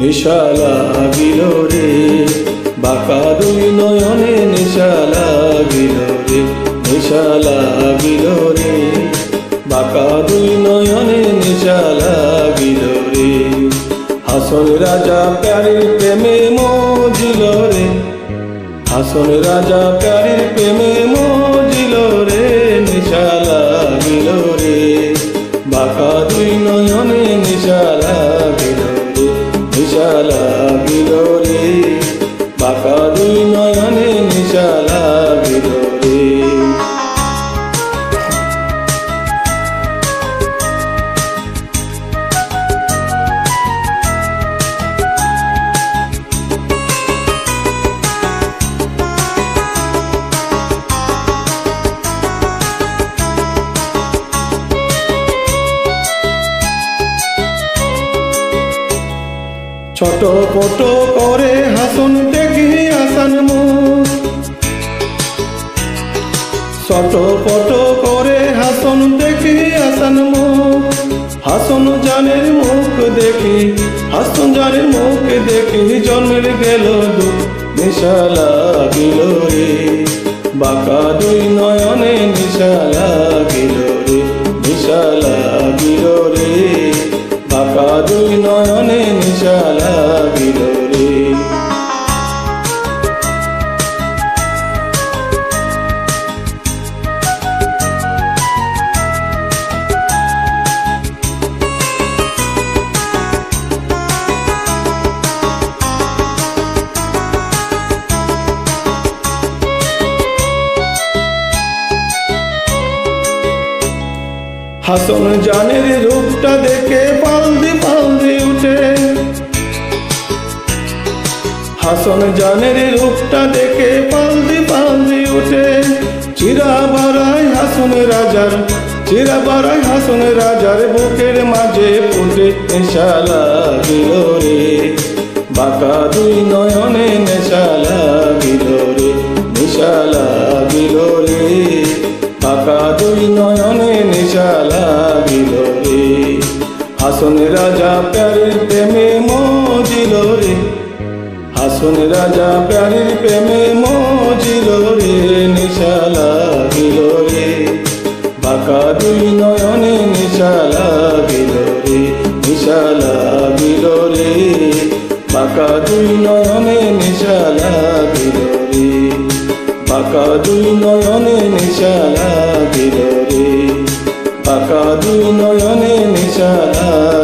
নেশা লাগিল রে, বাঁকা দুই নয়নে নেশা লাগিল রে, নেশা লাগিল রে, বাঁকা দুই নয়নে নেশা লাগিল রে। হাসন রাজা প্যারির প্রেমে মজিল রে, হাসন রাজা প্যারির প্রেমে মজিল রে, নেশা লাগিল রে, বাঁকা দুই নয়নে নেশা লাগিল রে, নেশা লাগিল রে, বাঁকা দুই নয়নে নেশা লাগিল রে। ছটপট করে হাসন দেখি আসান মুখ, ছটপট করে হাসন দেখি আসান মুখ, হাসন জানের মুখ দেখি, হাসন জানের মুখ দেখি জন্মের গেল দুঃখ, নেশা লাগিল রে, বাঁকা দুই নয়নে নেশা লাগিল রে, নেশা লাগিল রে, বাঁকা দুই নয়নে নেশা লাগিল রে। হাসন জানের রূপটা দেখে পালদি পালদি উঠে, হাসন জানের রূপটা দেখে পালদি পালদি উঠে, চিরা বাড়ায় হাসন রাজার, চিরা বাড়ায় হাসন রাজার বুকের মাঝে ফুটে, নেশা লাগিল রে, বাঁকা দুই নয়নে নেশা লাগিল রে, নেশা লাগিল রে, বাঁকা দুই নয়নে নেশা লাগিল রে। হাসন রাজা প্যারির প্রেমে মজিল রে, হাসন রাজা প্যারির প্রেমে মজিল রে, নেশা লাগিল রে, বাঁকা দুই নয়নে নেশা লাগিল রে, নেশা লাগিল রে, বাঁকা দুই নয়নে নেশা লাগিল রে, বাঁকা দুই নয়নে নেশা লাগিল রে, বাঁকা দুই নয়নে নেশা লাগিল।